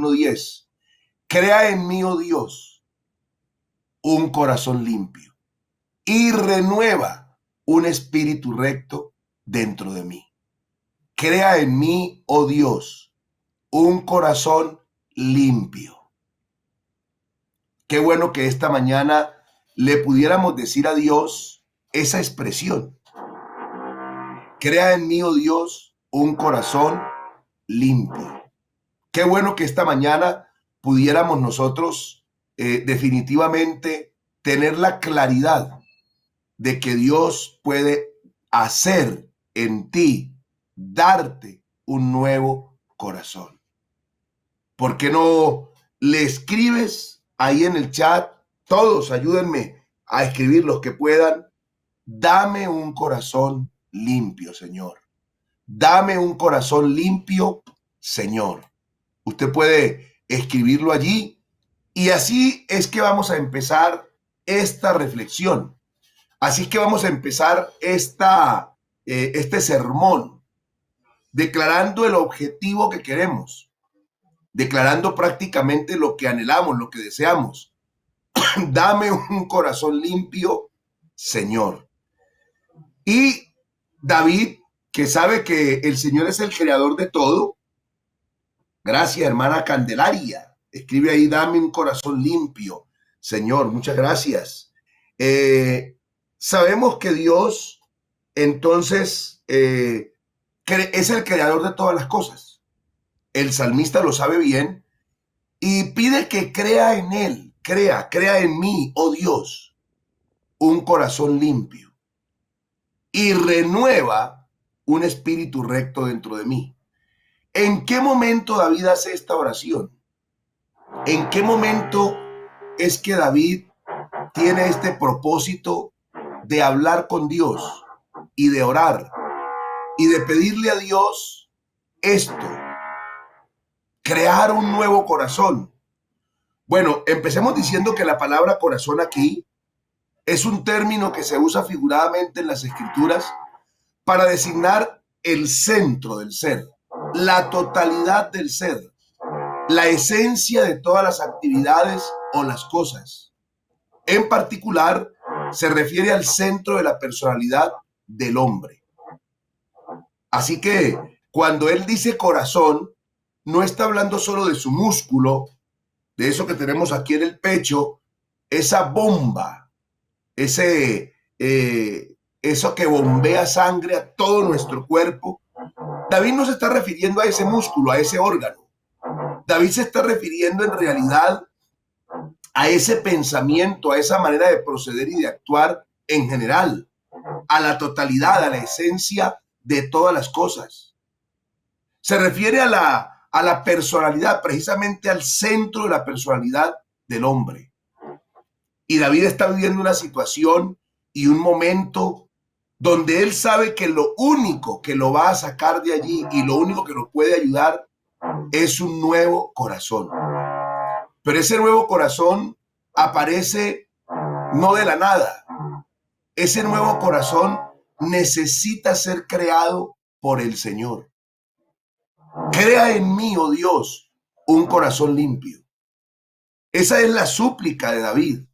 1:10. Crea en mí, oh Dios, un corazón limpio y renueva un espíritu recto dentro de mí. Crea en mí, oh Dios, un corazón limpio. Qué bueno que esta mañana le pudiéramos decir a Dios esa expresión. Crea en mí, oh Dios, un corazón limpio. Qué bueno que esta mañana pudiéramos nosotros definitivamente tener la claridad de que Dios puede hacer en ti, darte un nuevo corazón. ¿Por qué no le escribes ahí en el chat? Todos ayúdenme a escribir los que puedan. Dame un corazón limpio, Señor. Dame un corazón limpio, Señor. Usted puede escribirlo allí y así es que vamos a empezar esta reflexión. Así que vamos a empezar este sermón declarando el objetivo que queremos, declarando prácticamente lo que anhelamos, lo que deseamos. Dame un corazón limpio, Señor. Y David, que sabe que el Señor es el creador de todo. Gracias, hermana Candelaria. Escribe ahí, dame un corazón limpio, Señor. Muchas gracias. Sabemos que Dios, entonces, es el creador de todas las cosas. El salmista lo sabe bien y pide que crea en él, crea en mí, oh Dios, un corazón limpio y renueva un espíritu recto dentro de mí. ¿En qué momento David hace esta oración? ¿En qué momento es que David tiene este propósito de hablar con Dios y de orar y de pedirle a Dios esto, crear un nuevo corazón? Bueno, empecemos diciendo que la palabra corazón aquí es un término que se usa figuradamente en las Escrituras para designar el centro del ser, la totalidad del ser, la esencia de todas las actividades o las cosas. En particular, se refiere al centro de la personalidad del hombre. Así que cuando él dice corazón, no está hablando solo de su músculo, de eso que tenemos aquí en el pecho, esa bomba, eso que bombea sangre a todo nuestro cuerpo. David no se está refiriendo a ese músculo, a ese órgano. David se está refiriendo en realidad a ese pensamiento, a esa manera de proceder y de actuar en general, a la totalidad, a la esencia de todas las cosas. Se refiere a la personalidad, precisamente al centro de la personalidad del hombre. Y David está viviendo una situación y un momento donde él sabe que lo único que lo va a sacar de allí y lo único que lo puede ayudar es un nuevo corazón. Pero ese nuevo corazón aparece no de la nada. Ese nuevo corazón necesita ser creado por el Señor. Crea en mí, oh Dios, un corazón limpio. Esa es la súplica de David.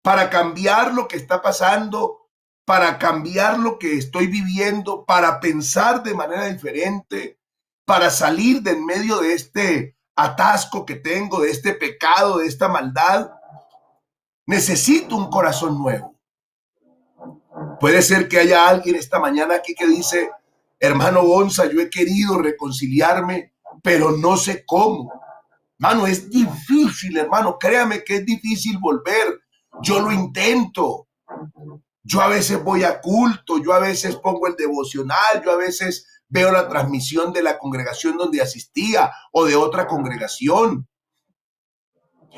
Para cambiar lo que está pasando, para cambiar lo que estoy viviendo, para pensar de manera diferente, para salir de en medio de este atasco que tengo, de este pecado, de esta maldad, necesito un corazón nuevo. Puede ser que haya alguien esta mañana aquí que dice, hermano Gonza, yo he querido reconciliarme, pero no sé cómo. Hermano, es difícil, hermano, créame que es difícil volver. Yo lo intento. Yo a veces voy a culto, yo a veces pongo el devocional, yo a veces veo la transmisión de la congregación donde asistía o de otra congregación.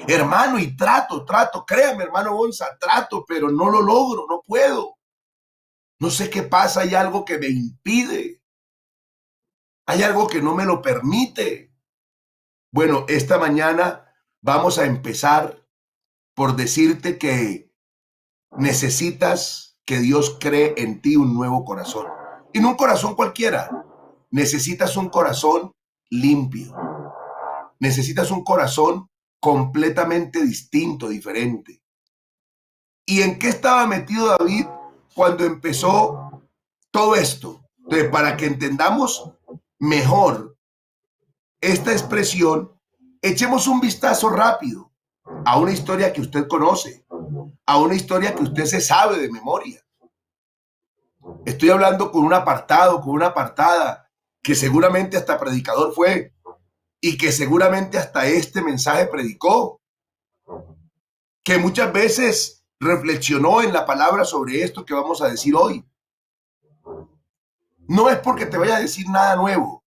Hermano, y trato, créame, hermano Gonza, trato, pero no lo logro, no puedo. No sé qué pasa, hay algo que me impide. Hay algo que no me lo permite. Bueno, esta mañana vamos a empezar por decirte que necesitas que Dios cree en ti un nuevo corazón. Y no un corazón cualquiera. Necesitas un corazón limpio. necesitas un corazón completamente distinto, diferente. ¿Y en qué estaba metido David cuando empezó todo esto? Entonces, para que entendamos mejor esta expresión, echemos un vistazo rápido a una historia que usted conoce, a una historia que usted se sabe de memoria. Estoy hablando con un apartado, con una apartada, que seguramente hasta predicador fue y que seguramente hasta este mensaje predicó, que muchas veces reflexionó en la palabra sobre esto que vamos a decir hoy. No es porque te vaya a decir nada nuevo,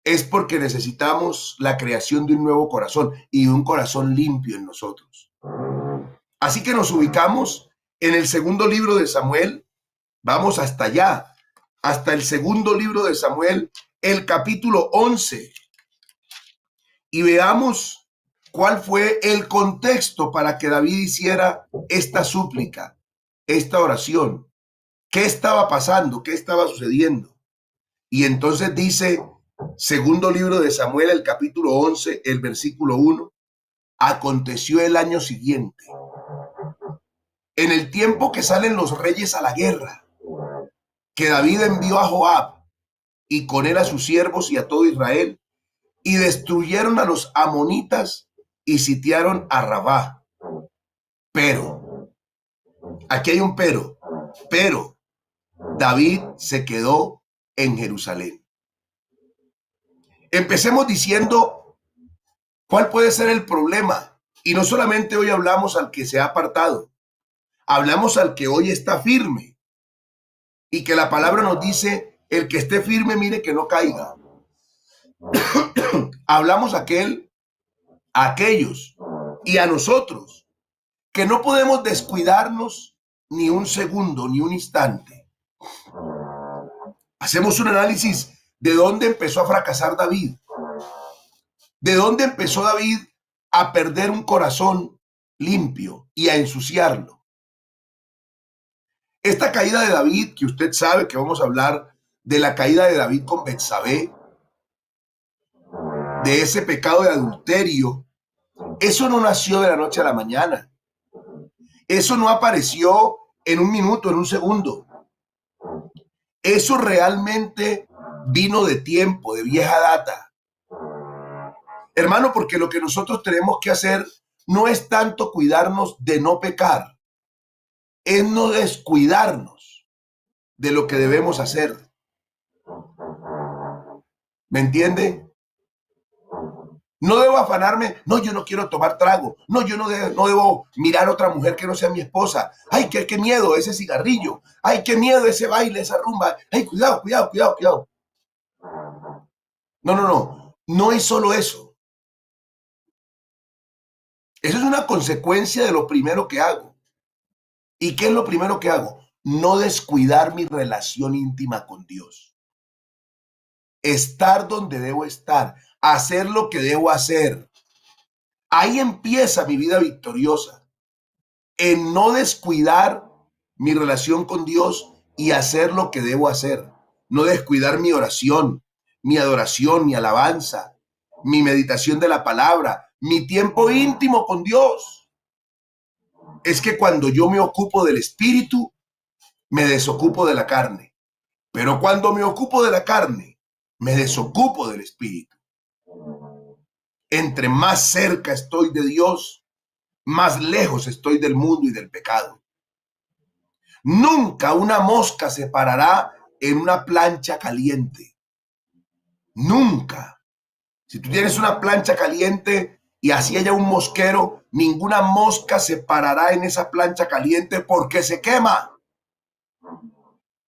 es porque necesitamos la creación de un nuevo corazón y un corazón limpio en nosotros. Así que nos ubicamos en el segundo libro de Samuel. Vamos hasta allá, hasta el segundo libro de Samuel, el capítulo 11. Y veamos cuál fue el contexto para que David hiciera esta súplica, esta oración. ¿Qué estaba pasando? ¿Qué estaba sucediendo? Y entonces dice, segundo libro de Samuel, el capítulo 11, el versículo 1, aconteció el año siguiente, en el tiempo que salen los reyes a la guerra, que David envió a Joab y con él a sus siervos y a todo Israel, y destruyeron a los amonitas y sitiaron a Rabá. Pero, aquí hay un pero David se quedó en Jerusalén. Empecemos diciendo cuál puede ser el problema. Y no solamente hoy hablamos al que se ha apartado, hablamos al que hoy está firme. Y que la palabra nos dice, el que esté firme, mire que no caiga. Hablamos a aquellos y a nosotros, que no podemos descuidarnos ni un segundo, ni un instante. Hacemos un análisis de dónde empezó a fracasar David. De dónde empezó David a perder un corazón limpio y a ensuciarlo. Esta caída de David, que usted sabe que vamos a hablar de la caída de David con Betsabé, de ese pecado de adulterio, eso no nació de la noche a la mañana. Eso no apareció en un minuto, en un segundo. Eso realmente vino de tiempo, de vieja data. Hermano, porque lo que nosotros tenemos que hacer no es tanto cuidarnos de no pecar, es no descuidarnos de lo que debemos hacer. ¿Me entiende? No debo afanarme, no, yo no quiero tomar trago, no, yo no debo mirar a otra mujer que no sea mi esposa. Ay, qué miedo ese cigarrillo, ay, qué miedo ese baile, esa rumba. Ay, cuidado. No es solo eso. Eso es una consecuencia de lo primero que hago. ¿Y qué es lo primero que hago? No descuidar mi relación íntima con Dios. Estar donde debo estar, hacer lo que debo hacer. Ahí empieza mi vida victoriosa, en no descuidar mi relación con Dios y hacer lo que debo hacer. No descuidar mi oración, mi adoración, mi alabanza, mi meditación de la palabra, mi tiempo íntimo con Dios. Es que cuando yo me ocupo del espíritu, me desocupo de la carne. Pero cuando me ocupo de la carne, me desocupo del espíritu. Entre más cerca estoy de Dios, más lejos estoy del mundo y del pecado. Nunca una mosca se parará en una plancha caliente. Nunca. Si tú tienes una plancha caliente y así haya un mosquero, ninguna mosca se parará en esa plancha caliente porque se quema.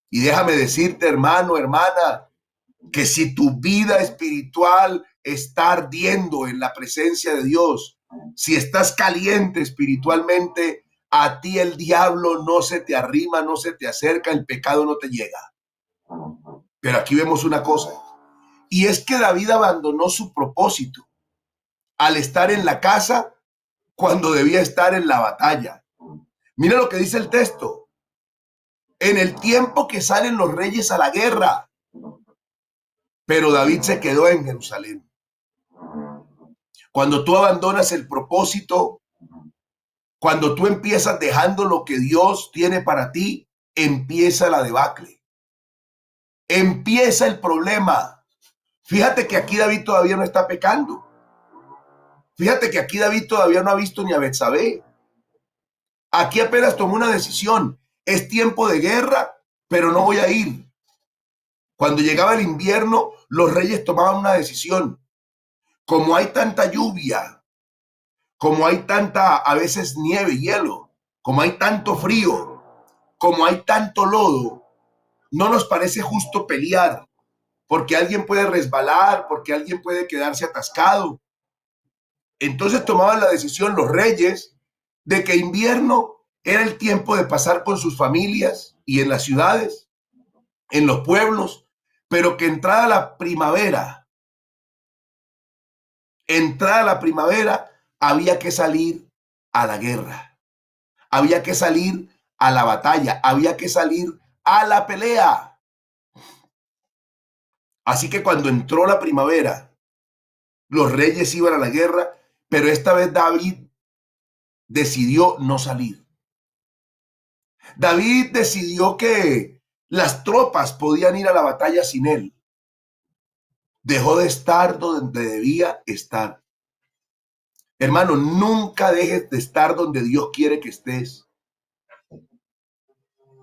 Y déjame decirte, hermano, hermana, que si tu vida espiritual está ardiendo en la presencia de Dios, si estás caliente espiritualmente, a ti el diablo no se te arrima, no se te acerca, el pecado no te llega. Pero aquí vemos una cosa, y es que David abandonó su propósito al estar en la casa cuando debía estar en la batalla. Mira lo que dice el texto. En el tiempo que salen los reyes a la guerra, pero David se quedó en Jerusalén. Cuando tú abandonas el propósito, cuando tú empiezas dejando lo que Dios tiene para ti, empieza la debacle. Empieza el problema. Fíjate que aquí David todavía no está pecando. Fíjate que aquí David todavía no ha visto ni a Betsabé. Aquí apenas tomó una decisión. Es tiempo de guerra, pero no voy a ir. Cuando llegaba el invierno, los reyes tomaban una decisión. Como hay tanta lluvia, como hay tanta, a veces nieve, hielo, como hay tanto frío, como hay tanto lodo, no nos parece justo pelear, porque alguien puede resbalar, porque alguien puede quedarse atascado. Entonces tomaban la decisión los reyes de que invierno era el tiempo de pasar con sus familias y en las ciudades, en los pueblos, pero que entrada la primavera, había que salir a la guerra, había que salir a la batalla, había que salir a la pelea. Así que cuando entró la primavera, los reyes iban a la guerra, pero esta vez David decidió no salir. David decidió que las tropas podían ir a la batalla sin él. Dejó de estar donde debía estar. Hermano, nunca dejes de estar donde Dios quiere que estés.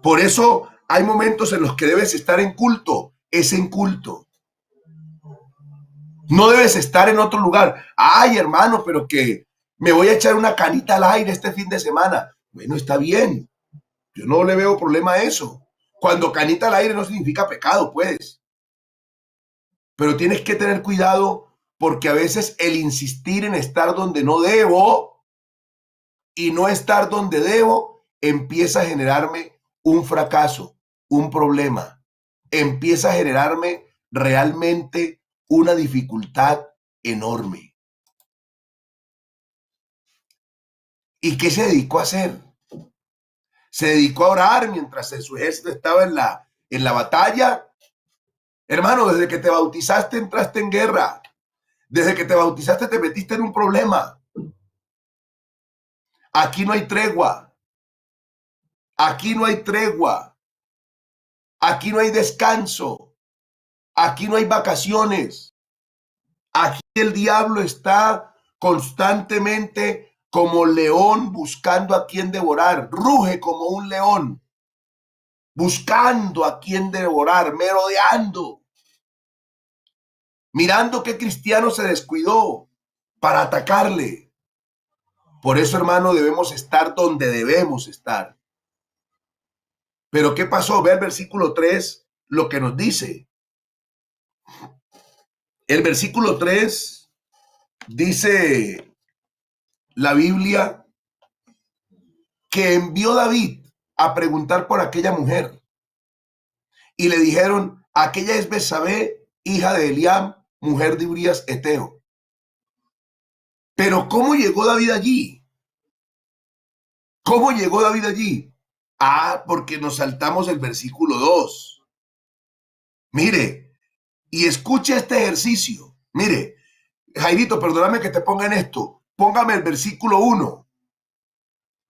Por eso hay momentos en los que debes estar en culto. Es en culto. No debes estar en otro lugar. Ay, hermano, pero que me voy a echar una canita al aire este fin de semana. Bueno, está bien. Yo no le veo problema a eso. Cuando canita al aire no significa pecado, pues. Pero tienes que tener cuidado porque a veces el insistir en estar donde no debo y no estar donde debo empieza a generarme un fracaso, un problema. Empieza a generarme realmente una dificultad enorme. ¿Y qué se dedicó a hacer? Se dedicó a orar mientras su ejército estaba en la batalla. Hermano, desde que te bautizaste entraste en guerra. Desde que te bautizaste te metiste en un problema. Aquí no hay tregua. Aquí no hay tregua. Aquí no hay descanso. Aquí no hay vacaciones. Aquí el diablo está constantemente como león buscando a quien devorar. Ruge como un león, buscando a quien devorar, merodeando, mirando qué cristiano se descuidó para atacarle. Por eso, hermano, debemos estar donde debemos estar. Pero ¿qué pasó? Ve el versículo 3 lo que nos dice. El versículo 3 dice la Biblia que envió David a preguntar por aquella mujer. Y le dijeron, aquella es Betsabé, hija de Eliam, mujer de Urías Eteo. Pero ¿cómo llegó David allí? ¿Cómo llegó David allí? Ah, porque nos saltamos el versículo 2. Mire, y escuche este ejercicio. Mire, Jairito, perdóname que te ponga en esto. Póngame el versículo 1.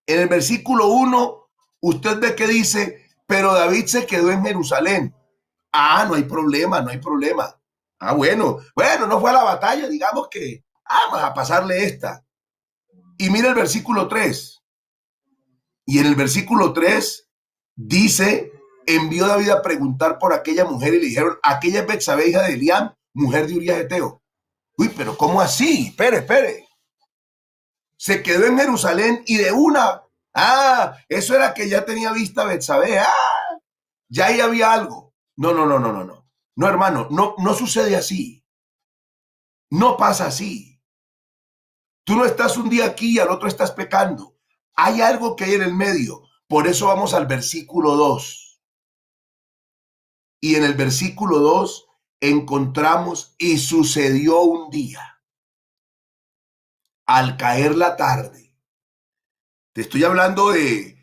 En el versículo 1, usted ve que dice, pero David se quedó en Jerusalén. Ah, no hay problema, no hay problema. Ah, bueno, no fue a la batalla, digamos que vamos a pasarle esta. Y mira el versículo 3. Y en el versículo 3 dice, envió David a preguntar por aquella mujer y le dijeron, aquella es Betsabé, hija de Eliam, mujer de Urías Eteo. Uy, pero ¿cómo así? Espere. Se quedó en Jerusalén y de una. Ah, eso era que ya tenía vista Betsabé. Ah, ya ahí había algo. No. No, hermano, no sucede así. No pasa así. Tú no estás un día aquí y al otro estás pecando. Hay algo que hay en el medio. Por eso vamos al versículo 2. Y en el versículo 2 encontramos, y sucedió un día, al caer la tarde. Te estoy hablando de,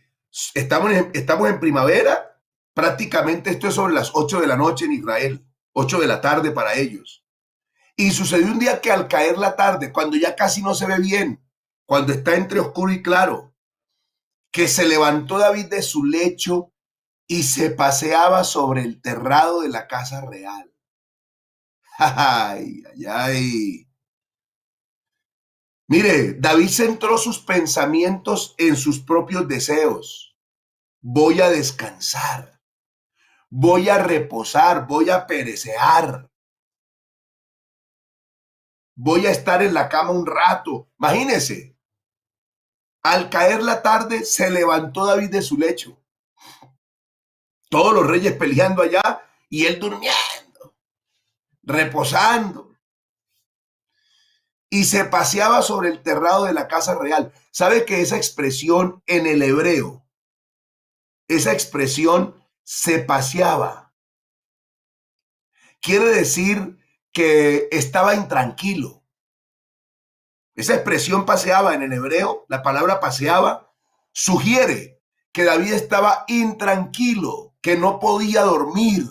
estamos en primavera, prácticamente esto es sobre las 8 de la noche en Israel, 8 de la tarde para ellos. Y sucedió un día que al caer la tarde, cuando ya casi no se ve bien, cuando está entre oscuro y claro, que se levantó David de su lecho y se paseaba sobre el terrado de la casa real. Ay, ay, ay. Mire, David centró sus pensamientos en sus propios deseos. Voy a descansar, voy a reposar, voy a perecear, voy a estar en la cama un rato. Imagínese, al caer la tarde se levantó David de su lecho. Todos los reyes peleando allá y él durmiendo, reposando. Y se paseaba sobre el terrado de la casa real. ¿Sabe que esa expresión en el hebreo, esa expresión se paseaba, quiere decir que estaba intranquilo? Esa expresión paseaba en el hebreo, la palabra paseaba, sugiere que David estaba intranquilo, que no podía dormir.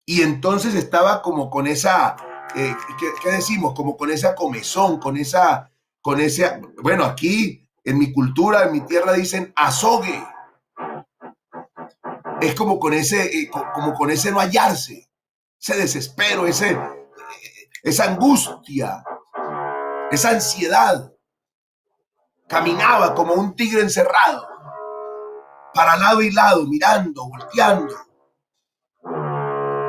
Y entonces estaba como con esa, ¿qué decimos? Como con esa comezón, bueno, aquí en mi cultura, en mi tierra dicen azogue. Es como con ese no hallarse, ese desespero, esa angustia, esa ansiedad. Caminaba como un tigre encerrado, para lado y lado, mirando, volteando,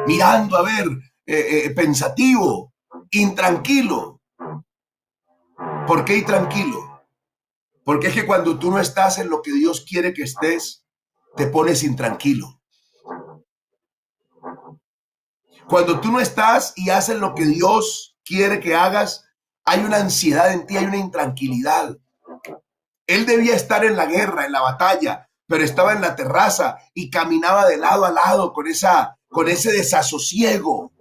mirando a ver, pensativo, intranquilo. ¿Por qué intranquilo? Porque es que cuando tú no estás en lo que Dios quiere que estés, te pones intranquilo. Cuando tú no estás y haces lo que Dios quiere que hagas, hay una ansiedad en ti, hay una intranquilidad. Él debía estar en la guerra, en la batalla, pero estaba en la terraza y caminaba de lado a lado con ese desasosiego,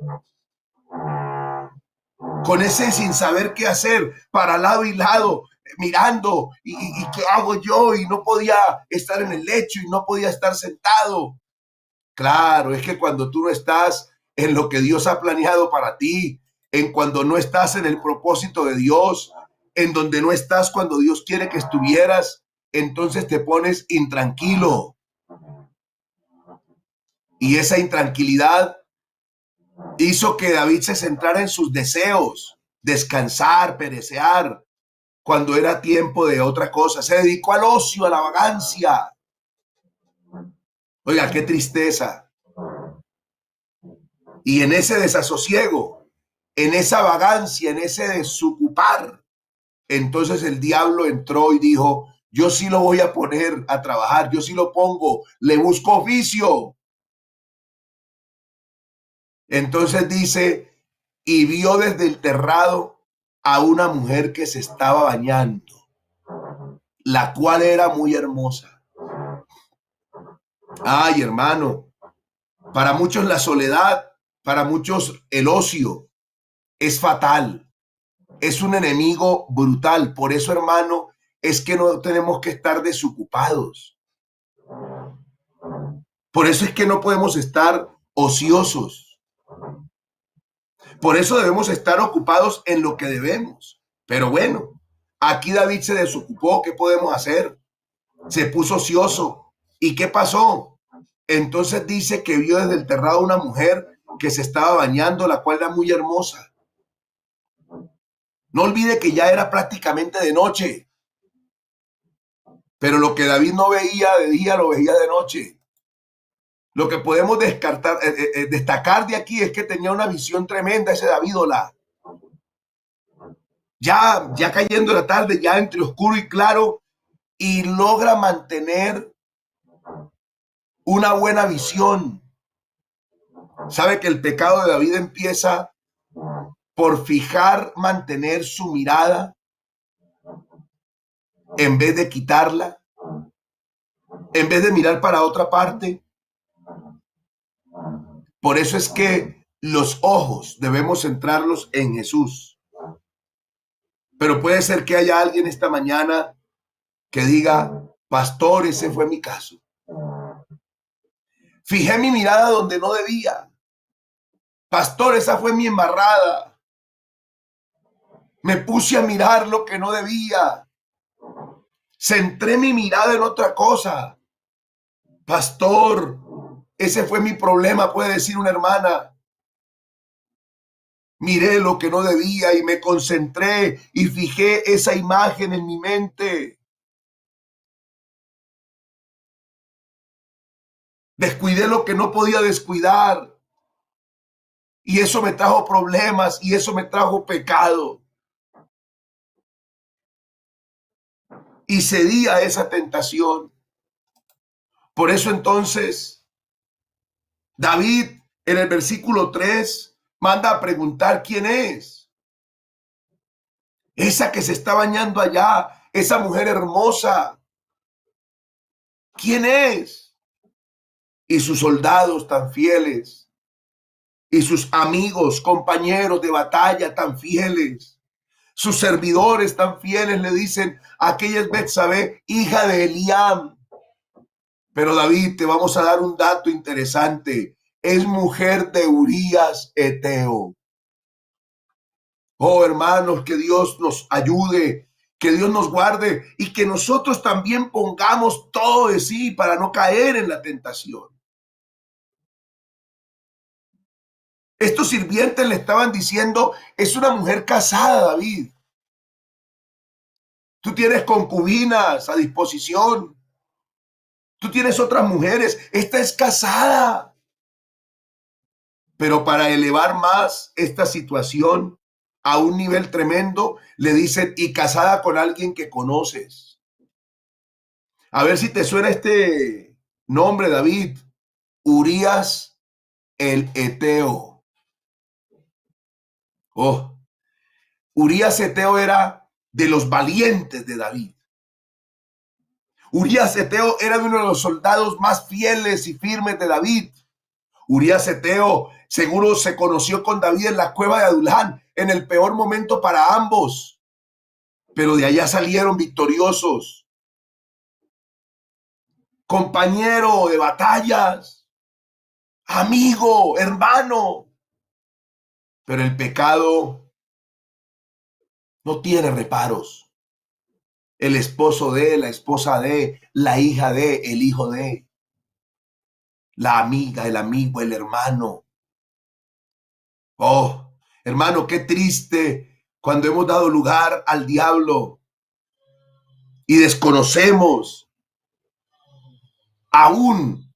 con ese sin saber qué hacer, para lado y lado, mirando, y qué hago yo, y no podía estar en el lecho y no podía estar sentado. Claro, es que cuando tú no estás en lo que Dios ha planeado para ti, en cuando no estás en el propósito de Dios, en donde no estás cuando Dios quiere que estuvieras, entonces te pones intranquilo. Y esa intranquilidad hizo que David se centrara en sus deseos, descansar, perecear, cuando era tiempo de otra cosa. Se dedicó al ocio, a la vagancia. Oiga, qué tristeza. Y en ese desasosiego, en esa vagancia, en ese desocupar, entonces el diablo entró y dijo, yo sí lo voy a poner a trabajar, yo sí lo pongo, le busco oficio. Entonces dice, y vio desde el terrado a una mujer que se estaba bañando, la cual era muy hermosa. Ay, hermano, para muchos la soledad, para muchos el ocio es fatal, es un enemigo brutal. Por eso, hermano, es que no tenemos que estar desocupados. Por eso es que no podemos estar ociosos. Por eso debemos estar ocupados en lo que debemos. Pero bueno, aquí David se desocupó. ¿Qué podemos hacer? Se puso ocioso. ¿Y qué pasó? Entonces dice que vio desde el terrado una mujer que se estaba bañando, la cual era muy hermosa. No olvide que ya era prácticamente de noche, pero lo que David no veía de día lo veía de noche. Lo que podemos destacar de aquí es que tenía una visión tremenda ese David Olá. Ya cayendo la tarde, ya entre oscuro y claro, y logra mantener una buena visión. Sabe que el pecado de David empieza por mantener su mirada en vez de quitarla, en vez de mirar para otra parte. Por eso es que los ojos debemos centrarlos en Jesús. Pero puede ser que haya alguien esta mañana que diga, pastor, ese fue mi caso. Fijé mi mirada donde no debía. Pastor, esa fue mi embarrada. Me puse a mirar lo que no debía. Centré mi mirada en otra cosa. Pastor, ese fue mi problema, puede decir una hermana. Miré lo que no debía y me concentré y fijé esa imagen en mi mente. Descuidé lo que no podía descuidar. Y eso me trajo problemas y eso me trajo pecado. Y cedí a esa tentación. Por eso entonces David en el versículo 3 manda a preguntar quién es. Esa que se está bañando allá, esa mujer hermosa. ¿Quién es? Y sus soldados tan fieles. Y sus amigos, compañeros de batalla tan fieles. Sus servidores tan fieles le dicen, aquella es Betsabé, hija de Eliam. Pero David, te vamos a dar un dato interesante. Es mujer de Urías Eteo. Oh, hermanos, que Dios nos ayude, que Dios nos guarde y que nosotros también pongamos todo de sí para no caer en la tentación. Estos sirvientes le estaban diciendo, es una mujer casada, David. Tú tienes concubinas a disposición. Tú tienes otras mujeres. Esta es casada. Pero para elevar más esta situación a un nivel tremendo, le dicen, y casada con alguien que conoces. A ver si te suena este nombre, David. Urías el Eteo. Oh, Urías Eteo era de los valientes de David. Urías Eteo era uno de los soldados más fieles y firmes de David. Urías Eteo seguro se conoció con David en la cueva de Adulán, en el peor momento para ambos, pero de allá salieron victoriosos. Compañero de batallas, amigo, hermano. Pero el pecado no tiene reparos. El esposo de, la esposa de, la hija de, el hijo de, la amiga, el amigo, el hermano. Oh, hermano, qué triste cuando hemos dado lugar al diablo y desconocemos aún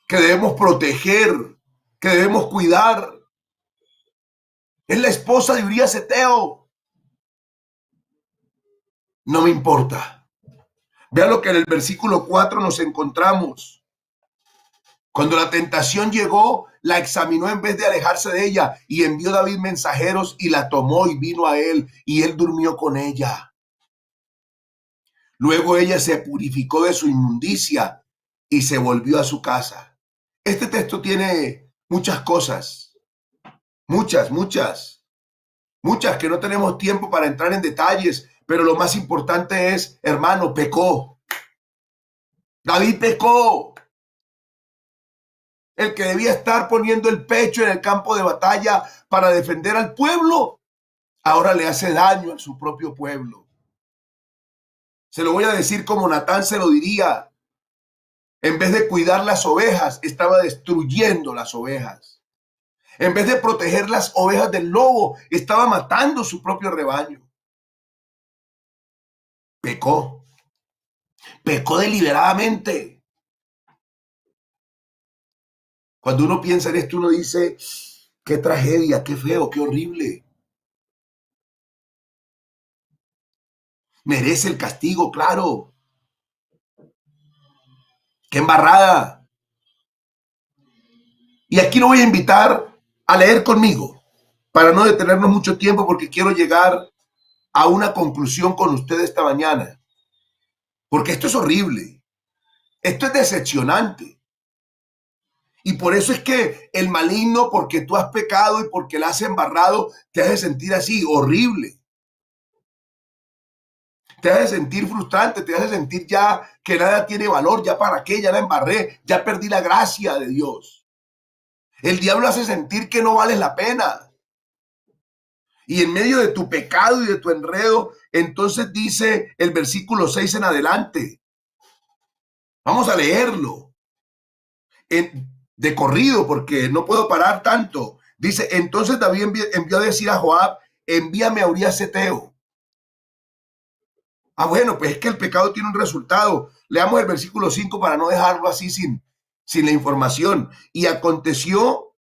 que debemos proteger, que debemos cuidar. Es la esposa de Urías Eteo. No me importa. Vea lo que en el versículo 4 nos encontramos. Cuando la tentación llegó, la examinó en vez de alejarse de ella y envió David mensajeros y la tomó y vino a él y él durmió con ella. Luego ella se purificó de su inmundicia y se volvió a su casa. Este texto tiene muchas cosas, muchas que no tenemos tiempo para entrar en detalles, pero lo más importante es, hermano, pecó. David pecó. El que debía estar poniendo el pecho en el campo de batalla para defender al pueblo, ahora le hace daño a su propio pueblo. Se lo voy a decir como Natán se lo diría. En vez de cuidar las ovejas, estaba destruyendo las ovejas. En vez de proteger las ovejas del lobo, estaba matando su propio rebaño. Pecó. Pecó deliberadamente. Cuando uno piensa en esto, uno dice, qué tragedia, qué feo, qué horrible. Merece el castigo, claro. Qué embarrada. Y aquí lo voy a invitar a leer conmigo, para no detenernos mucho tiempo, porque quiero llegar a una conclusión con usted esta mañana. Porque esto es horrible. Esto es decepcionante. Y por eso es que el maligno, porque tú has pecado y porque la has embarrado, te hace sentir así, horrible. Te hace sentir frustrante, te hace sentir ya que nada tiene valor, ya para qué, ya la embarré, ya perdí la gracia de Dios. El diablo hace sentir que no vales la pena. Y en medio de tu pecado y de tu enredo, entonces dice el versículo 6 en adelante. Vamos a leerlo de corrido porque no puedo parar tanto. Dice, entonces David envió a decir a Joab, envíame a Urías Eteo. Ah, bueno, pues es que el pecado tiene un resultado. Leamos el versículo 5 para no dejarlo así sin la información. Y aconteció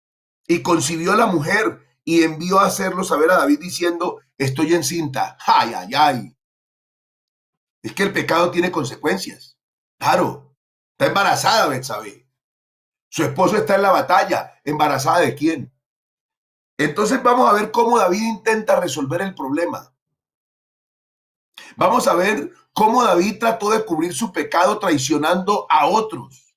y concibió la mujer y envió a hacerlo saber a David diciendo, estoy encinta. Ay, ay, ay. Es que el pecado tiene consecuencias. Claro, está embarazada Betsabé. Su esposo está en la batalla. ¿Embarazada de quién? Entonces vamos a ver cómo David intenta resolver el problema. Vamos a ver cómo David trató de cubrir su pecado traicionando a otros.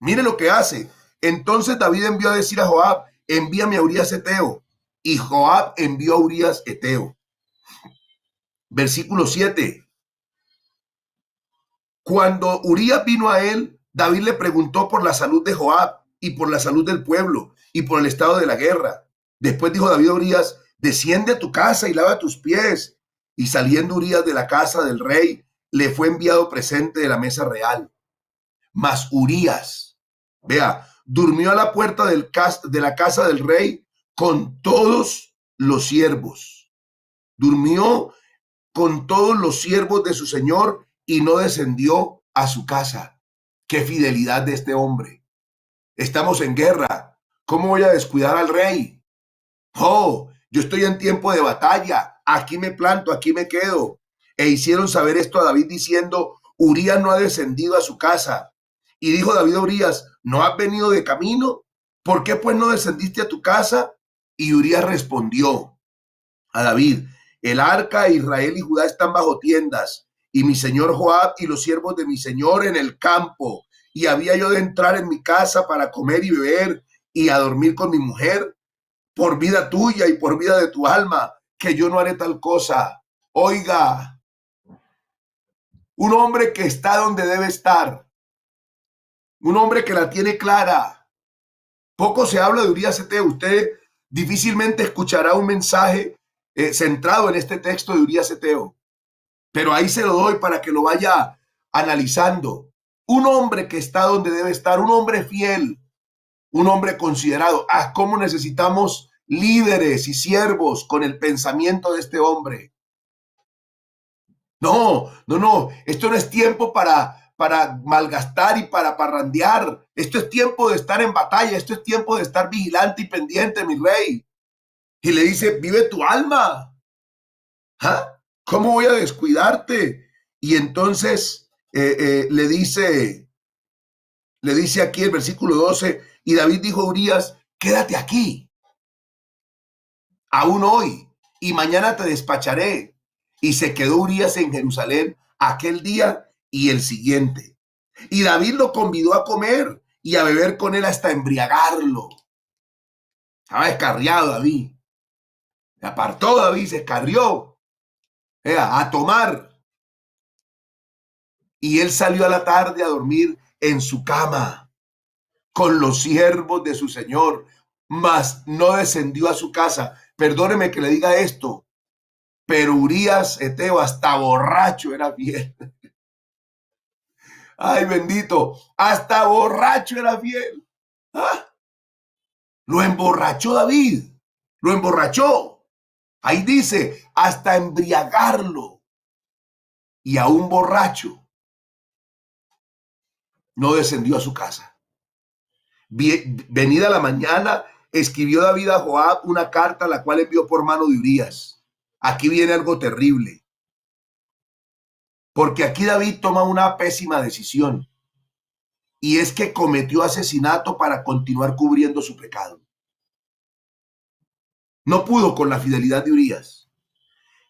Mire lo que hace. Entonces David envió a decir a Joab, envíame a Urías Eteo. Y Joab envió a Urías Eteo. Versículo 7. Cuando Urías vino a él, David le preguntó por la salud de Joab y por la salud del pueblo y por el estado de la guerra. Después dijo David a Urías, desciende a tu casa y lava tus pies. Y saliendo Urías de la casa del rey, le fue enviado presente de la mesa real. Mas Urías, vea, durmió a la puerta de la casa del rey con todos los siervos. Durmió con todos los siervos de su señor y no descendió a su casa. Qué fidelidad de este hombre. Estamos en guerra. ¿Cómo voy a descuidar al rey? Oh, yo estoy en tiempo de batalla. Aquí me planto, aquí me quedo. E hicieron saber esto a David diciendo, Urías no ha descendido a su casa. Y dijo David a Urías, ¿no has venido de camino? ¿Por qué pues no descendiste a tu casa? Y Urías respondió a David, el arca, Israel y Judá están bajo tiendas, y mi señor Joab y los siervos de mi señor en el campo. Y había yo de entrar en mi casa para comer y beber y a dormir con mi mujer, por vida tuya y por vida de tu alma, que yo no haré tal cosa. Oiga, un hombre que está donde debe estar, un hombre que la tiene clara. Poco se habla de Urías Eteo. Usted difícilmente escuchará un mensaje centrado en este texto de Urías Eteo, pero ahí se lo doy para que lo vaya analizando. Un hombre que está donde debe estar, un hombre fiel, un hombre considerado. Ah, cómo necesitamos líderes y siervos con el pensamiento de este hombre. No, no, no. Esto no es tiempo para malgastar y para parrandear. Esto es tiempo de estar en batalla. Esto es tiempo de estar vigilante y pendiente, mi rey. Y le dice, vive tu alma. ¿Ah? ¿Cómo voy a descuidarte? Y entonces le dice aquí el versículo 12, y David dijo a Urías, quédate aquí, aún hoy, y mañana te despacharé. Y se quedó Urías en Jerusalén aquel día y el siguiente. Y David lo convidó a comer y a beber con él hasta embriagarlo. Estaba descarriado David. Se apartó David, se escarrió a tomar. Y él salió a la tarde a dormir en su cama con los siervos de su señor, mas no descendió a su casa. Perdóneme que le diga esto, pero Urías Eteo hasta borracho era fiel. Ay, bendito, hasta borracho era fiel. ¿Ah? Lo emborrachó David, lo emborrachó. Ahí dice, hasta embriagarlo. Y aún borracho, no descendió a su casa. Venida la mañana, escribió David a Joab una carta, la cual envió por mano de Urías. Aquí viene algo terrible, porque aquí David toma una pésima decisión, y es que cometió asesinato para continuar cubriendo su pecado. No pudo con la fidelidad de Urías,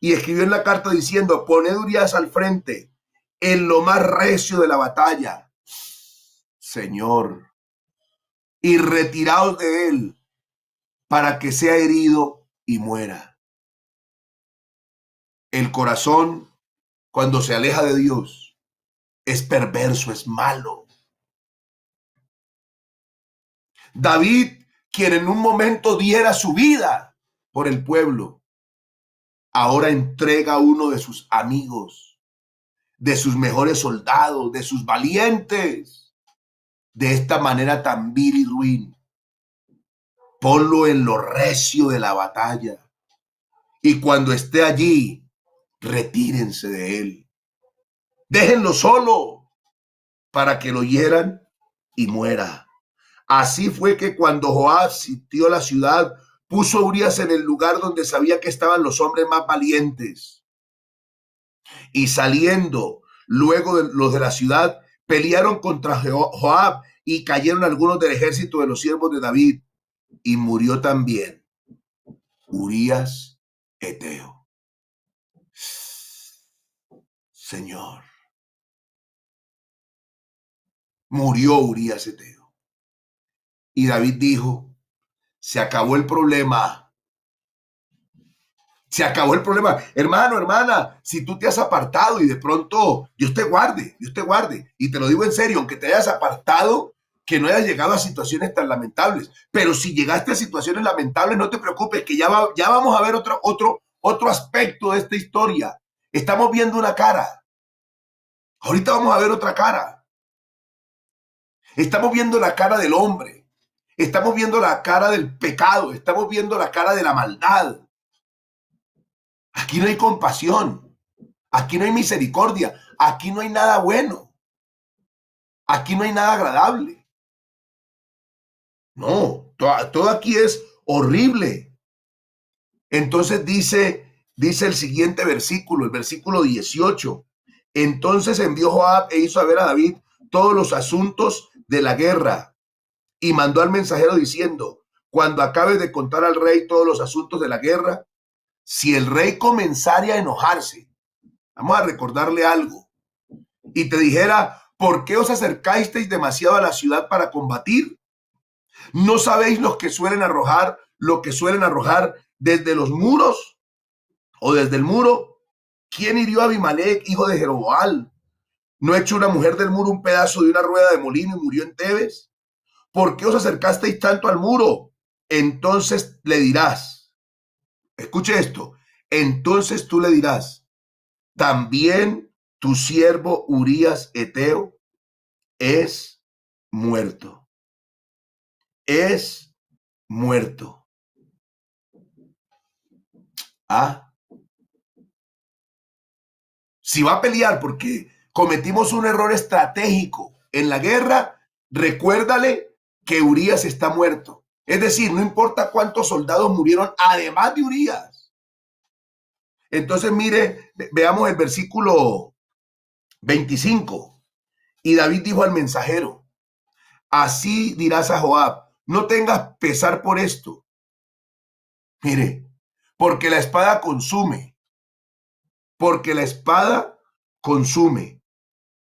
y escribió en la carta diciendo, poned Urías al frente, en lo más recio de la batalla, Señor, y retiraos de él, para que sea herido y muera. El corazón, cuando se aleja de Dios, es perverso, es malo. David, quien en un momento diera su vida por el pueblo, ahora entrega a uno de sus amigos, de sus mejores soldados, de sus valientes, de esta manera tan vil y ruin. Ponlo en lo recio de la batalla. Y cuando esté allí, retírense de él. Déjenlo solo para que lo hieran y muera. Así fue que cuando Joab sitió la ciudad, puso a Urías en el lugar donde sabía que estaban los hombres más valientes. Y saliendo luego de los de la ciudad, pelearon contra Joab y cayeron algunos del ejército de los siervos de David. Y murió también Urías Eteo. Señor, murió Urías Eteo. Y David dijo, se acabó el problema. Se acabó el problema. Hermano, hermana, si tú te has apartado y de pronto Dios te guarde. Y te lo digo en serio, aunque te hayas apartado, que no hayas llegado a situaciones tan lamentables. Pero si llegaste a situaciones lamentables, no te preocupes, que ya vamos a ver otro aspecto de esta historia. Estamos viendo una cara. Ahorita vamos a ver otra cara. Estamos viendo la cara del hombre. Estamos viendo la cara del pecado. Estamos viendo la cara de la maldad. Aquí no hay compasión, aquí no hay misericordia, aquí no hay nada bueno, aquí no hay nada agradable. No, todo aquí es horrible. Entonces dice el siguiente versículo, el versículo 18. Entonces envió Joab e hizo saber a David todos los asuntos de la guerra y mandó al mensajero diciendo, cuando acabes de contar al rey todos los asuntos de la guerra, si el rey comenzara a enojarse, vamos a recordarle algo, y te dijera, ¿por qué os acercasteis demasiado a la ciudad para combatir? ¿No sabéis lo que suelen arrojar desde los muros o desde el muro? ¿Quién hirió a Abimelech, hijo de Jeroboam? ¿No echó una mujer del muro un pedazo de una rueda de molino y murió en Tebes? ¿Por qué os acercasteis tanto al muro? Entonces le dirás, escuche esto, entonces tú le dirás, también tu siervo Urías Eteo es muerto. Es muerto. Ah, si va a pelear porque cometimos un error estratégico en la guerra, recuérdale que Urías está muerto. Es decir, no importa cuántos soldados murieron además de Urías. Entonces, mire, veamos el versículo 25. Y David dijo al mensajero, así dirás a Joab, no tengas pesar por esto. Mire, porque la espada consume. Porque la espada consume.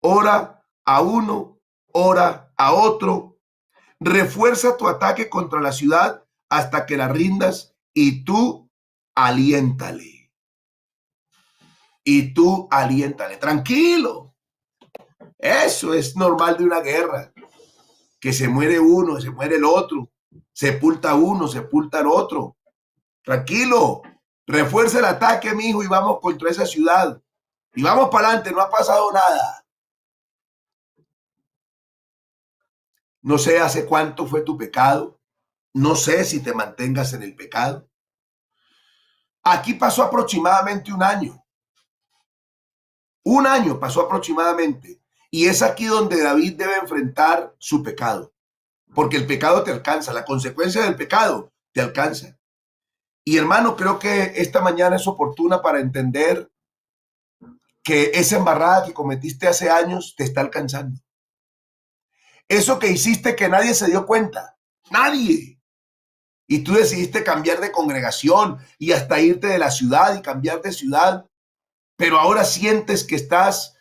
Ora a uno, ora a otro. Refuerza tu ataque contra la ciudad hasta que la rindas y tú aliéntale. Y tú aliéntale. Tranquilo. Eso es normal de una guerra. Que se muere uno, se muere el otro. Sepulta uno, sepulta el otro. Tranquilo. Refuerza el ataque, mijo, y vamos contra esa ciudad. Y vamos para adelante, no ha pasado nada. No sé hace cuánto fue tu pecado. No sé si te mantengas en el pecado. Aquí pasó aproximadamente un año. Un año pasó aproximadamente. Y es aquí donde David debe enfrentar su pecado. Porque el pecado te alcanza. La consecuencia del pecado te alcanza. Y hermano, creo que esta mañana es oportuna para entender que esa embarrada que cometiste hace años te está alcanzando. Eso que hiciste que nadie se dio cuenta. Nadie. Y tú decidiste cambiar de congregación y hasta irte de la ciudad y cambiar de ciudad. Pero ahora sientes que estás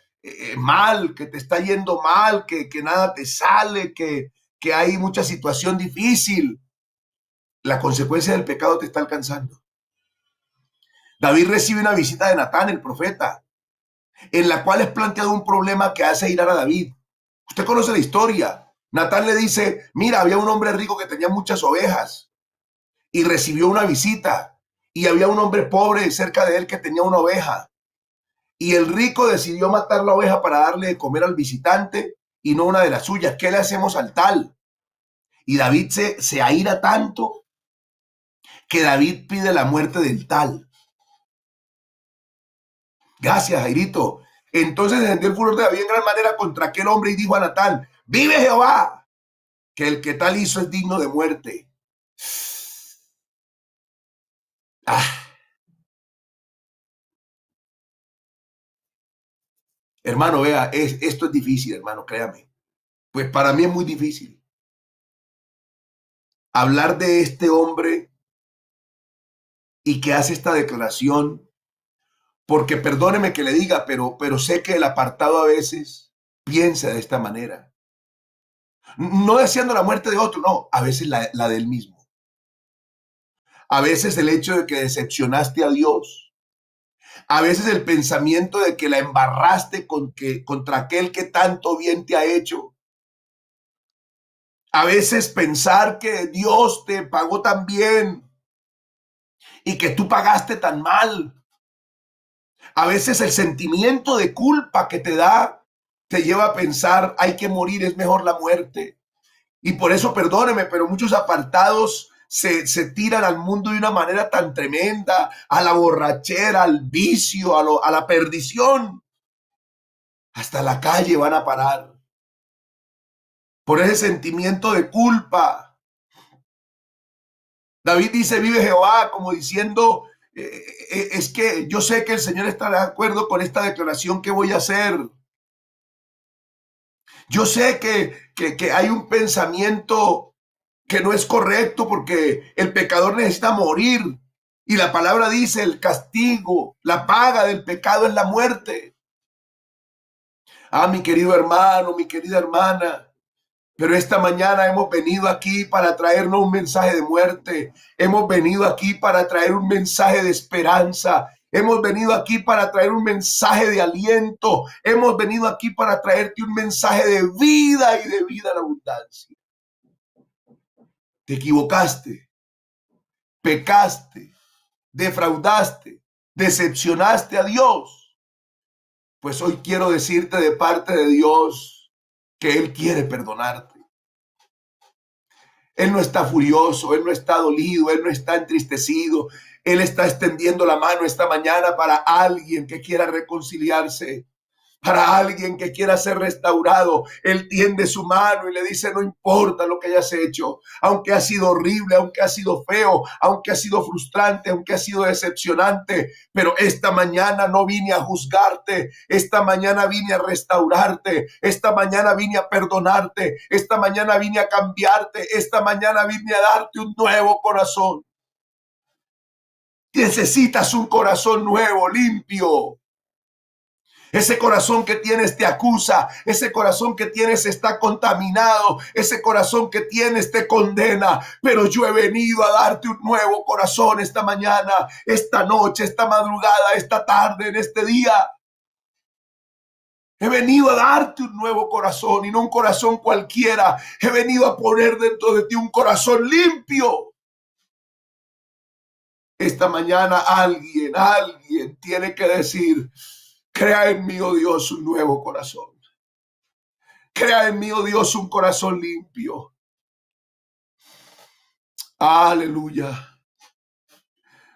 mal, que te está yendo mal, que nada te sale, que hay mucha situación difícil. La consecuencia del pecado te está alcanzando. David recibe una visita de Natán, el profeta, en la cual es planteado un problema que hace irar a David. Usted conoce la historia. Natán le dice, mira, había un hombre rico que tenía muchas ovejas y recibió una visita, y había un hombre pobre cerca de él que tenía una oveja, y el rico decidió matar la oveja para darle de comer al visitante y no una de las suyas. ¿Qué le hacemos al tal? Y David se aira tanto que David pide la muerte del tal. Gracias, Jairito. Entonces encendió el furor de David en gran manera contra aquel hombre y dijo a Natán, vive Jehová, que el que tal hizo es digno de muerte. Hermano, vea, esto es difícil, hermano, créame. Pues para mí es muy difícil hablar de este hombre y que hace esta declaración, porque perdóneme que le diga, pero sé que el apartado a veces piensa de esta manera. No deseando la muerte de otro, no, a veces la de él mismo. A veces el hecho de que decepcionaste a Dios. A veces el pensamiento de que la embarraste contra aquel que tanto bien te ha hecho. A veces pensar que Dios te pagó tan bien y que tú pagaste tan mal. A veces el sentimiento de culpa que te da te lleva a pensar, hay que morir, es mejor la muerte. Y por eso, perdóneme, pero muchos apartados se tiran al mundo de una manera tan tremenda, a la borrachera, al vicio, a la perdición. Hasta la calle van a parar por ese sentimiento de culpa. David dice, vive Jehová, como diciendo, es que yo sé que el Señor está de acuerdo con esta declaración que voy a hacer. Yo sé que hay un pensamiento que no es correcto porque el pecador necesita morir. Y la palabra dice, el castigo, la paga del pecado es la muerte. Ah, mi querido hermano, mi querida hermana, pero esta mañana hemos venido aquí para traernos un mensaje de muerte. Hemos venido aquí para traer un mensaje de esperanza. Hemos venido aquí para traer un mensaje de aliento. Hemos venido aquí para traerte un mensaje de vida y de vida en abundancia. Te equivocaste, pecaste, defraudaste, decepcionaste a Dios. Pues hoy quiero decirte de parte de Dios que Él quiere perdonarte. Él no está furioso, Él no está dolido, Él no está entristecido. Él está extendiendo la mano esta mañana para alguien que quiera reconciliarse, para alguien que quiera ser restaurado. Él tiende su mano y le dice, no importa lo que hayas hecho, aunque ha sido horrible, aunque ha sido feo, aunque ha sido frustrante, aunque ha sido decepcionante, pero esta mañana no vine a juzgarte, esta mañana vine a restaurarte, esta mañana vine a perdonarte, esta mañana vine a cambiarte, esta mañana vine a darte un nuevo corazón. Necesitas un corazón nuevo, limpio. Ese corazón que tienes te acusa, ese corazón que tienes está contaminado, ese corazón que tienes te condena, pero yo he venido a darte un nuevo corazón esta mañana, esta noche, esta madrugada, esta tarde, en este día. He venido a darte un nuevo corazón y no un corazón cualquiera. He venido a poner dentro de ti un corazón limpio. Esta mañana alguien tiene que decir, crea en mí, oh Dios, un nuevo corazón. Crea en mí, oh Dios, un corazón limpio. Aleluya.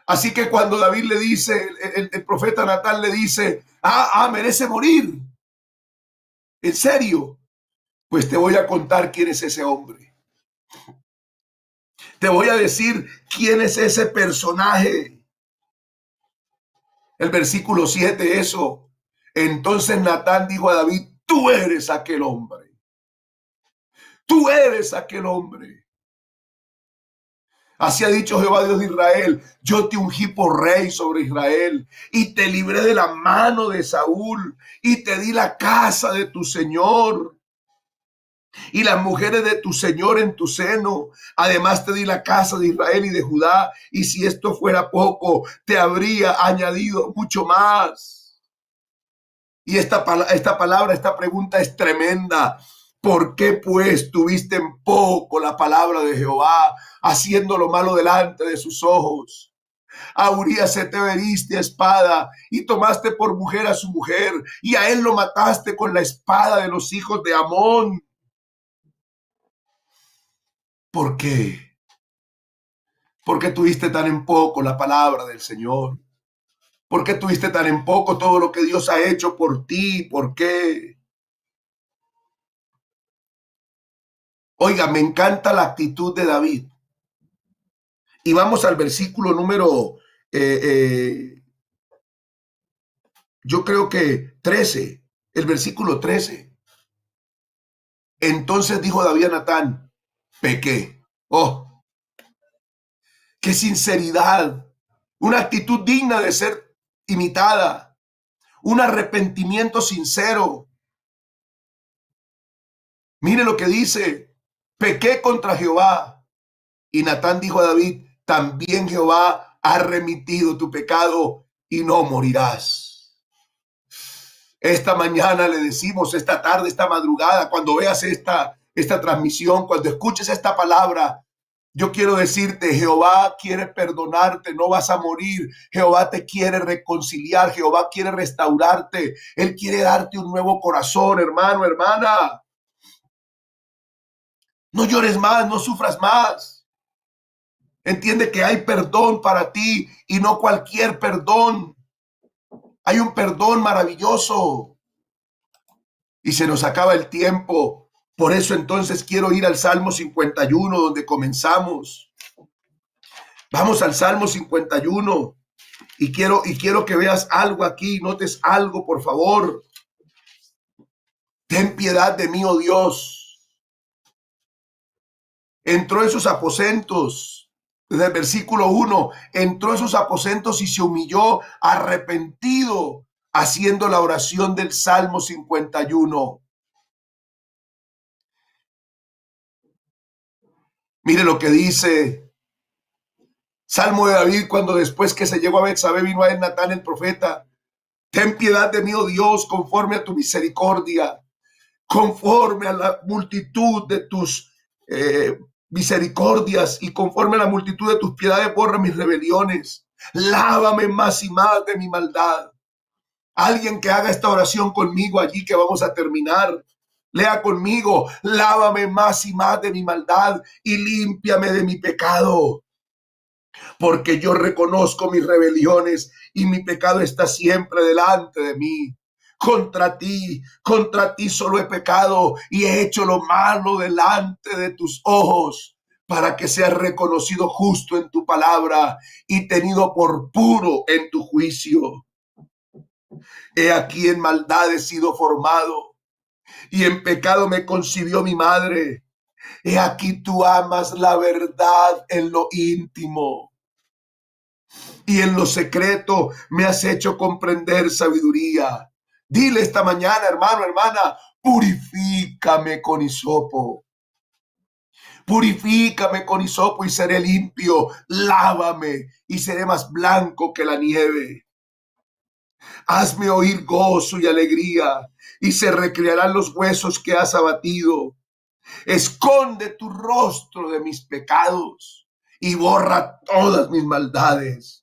Así que cuando David le dice, el profeta Natán le dice, merece morir. ¿En serio? Pues te voy a contar quién es ese hombre. Te voy a decir quién es ese personaje. El versículo 7, eso. Entonces Natán dijo a David, tú eres aquel hombre. Tú eres aquel hombre. Así ha dicho Jehová Dios de Israel, yo te ungí por rey sobre Israel y te libré de la mano de Saúl y te di la casa de tu Señor y las mujeres de tu Señor en tu seno. Además te di la casa de Israel y de Judá, y si esto fuera poco, te habría añadido mucho más. Y esta palabra, esta pregunta es tremenda. ¿Por qué pues tuviste en poco la palabra de Jehová, haciendo lo malo delante de sus ojos? A Urías se te heriste a espada y tomaste por mujer a su mujer, y a él lo mataste con la espada de los hijos de Amón. ¿Por qué? ¿Por qué tuviste tan en poco la palabra del Señor? ¿Por qué tuviste tan en poco todo lo que Dios ha hecho por ti? ¿Por qué? Oiga, me encanta la actitud de David. Y vamos al versículo número, eh, eh, yo creo que 13, el versículo 13. Entonces dijo David a Natán, pequé. Oh, qué sinceridad, una actitud digna de ser imitada, un arrepentimiento sincero. Mire lo que dice, pequé contra Jehová. Y Natán dijo a David, también Jehová ha remitido tu pecado y no morirás. Esta mañana le decimos, esta tarde, esta madrugada, cuando veas esta transmisión, cuando escuches esta palabra, yo quiero decirte, Jehová quiere perdonarte, no vas a morir. Jehová te quiere reconciliar, Jehová quiere restaurarte. Él quiere darte un nuevo corazón, hermano, hermana. No llores más, no sufras más. Entiende que hay perdón para ti y no cualquier perdón. Hay un perdón maravilloso. Y se nos acaba el tiempo. Por eso entonces quiero ir al Salmo 51, donde comenzamos. Vamos al Salmo 51 y quiero que veas algo aquí, notes algo, por favor. Ten piedad de mí, oh Dios. Entró en sus aposentos, desde el versículo 1, entró en sus aposentos y se humilló arrepentido, haciendo la oración del Salmo 51. Mire lo que dice Salmo de David, cuando después que se llegó a Betsabé vino a él Natán el profeta. Ten piedad de mí, oh Dios, conforme a tu misericordia, conforme a la multitud de tus misericordias y conforme a la multitud de tus piedades, borra mis rebeliones. Lávame más y más de mi maldad. Alguien que haga esta oración conmigo allí, que vamos a terminar. Lea conmigo, lávame más y más de mi maldad y límpiame de mi pecado. Porque yo reconozco mis rebeliones y mi pecado está siempre delante de mí. Contra ti solo he pecado y he hecho lo malo delante de tus ojos, para que seas reconocido justo en tu palabra y tenido por puro en tu juicio. He aquí en maldad he sido formado y en pecado me concibió mi madre. He aquí tú amas la verdad en lo íntimo y en lo secreto me has hecho comprender sabiduría. Dile esta mañana, hermano, hermana, purifícame con hisopo. Purifícame con hisopo y seré limpio. Lávame y seré más blanco que la nieve. Hazme oír gozo y alegría y se recrearán los huesos que has abatido. Esconde tu rostro de mis pecados y borra todas mis maldades.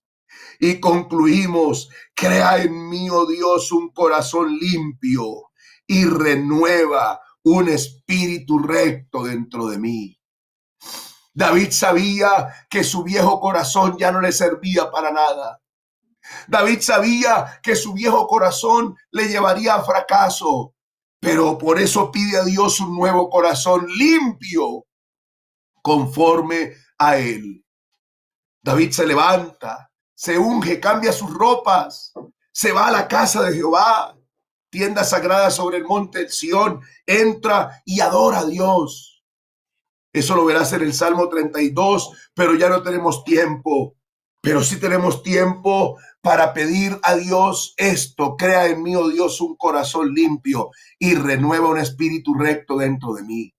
Y concluimos, crea en mí, oh Dios, un corazón limpio y renueva un espíritu recto dentro de mí. David sabía que su viejo corazón ya no le servía para nada. David sabía que su viejo corazón le llevaría a fracaso, pero por eso pide a Dios un nuevo corazón limpio conforme a él. David se levanta, se unge, cambia sus ropas, se va a la casa de Jehová, tienda sagrada sobre el monte Sión, entra y adora a Dios. Eso lo verás en el Salmo 32, pero ya no tenemos tiempo. Pero sí tenemos tiempo para pedir a Dios esto: crea en mí, oh Dios, un corazón limpio y renueva un espíritu recto dentro de mí.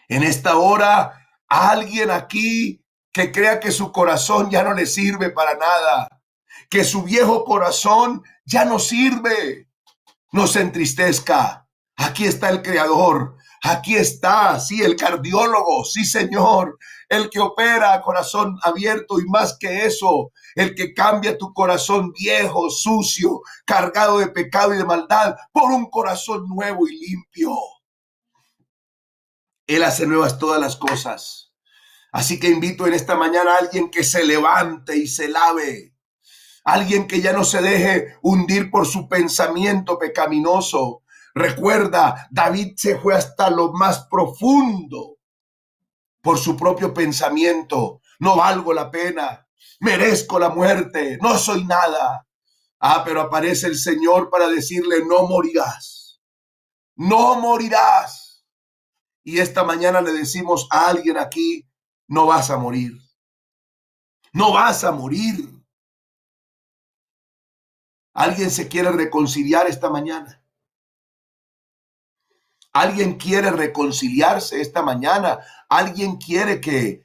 En esta hora, alguien aquí que crea que su corazón ya no le sirve para nada, que su viejo corazón ya no sirve, no se entristezca. Aquí está el creador. Aquí está, sí, el cardiólogo, sí, Señor, el que opera a corazón abierto y más que eso, el que cambia tu corazón viejo, sucio, cargado de pecado y de maldad por un corazón nuevo y limpio. Él hace nuevas todas las cosas. Así que invito en esta mañana a alguien que se levante y se lave. Alguien que ya no se deje hundir por su pensamiento pecaminoso. Recuerda, David se fue hasta lo más profundo por su propio pensamiento. No valgo la pena, merezco la muerte, no soy nada. Pero aparece el Señor para decirle, no morirás, no morirás. Y esta mañana le decimos a alguien aquí, no vas a morir, no vas a morir. Alguien se quiere reconciliar esta mañana. Alguien quiere reconciliarse esta mañana. Alguien quiere que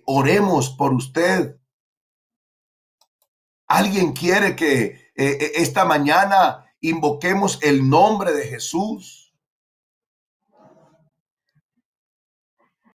oremos por usted. Alguien quiere que esta mañana invoquemos el nombre de Jesús.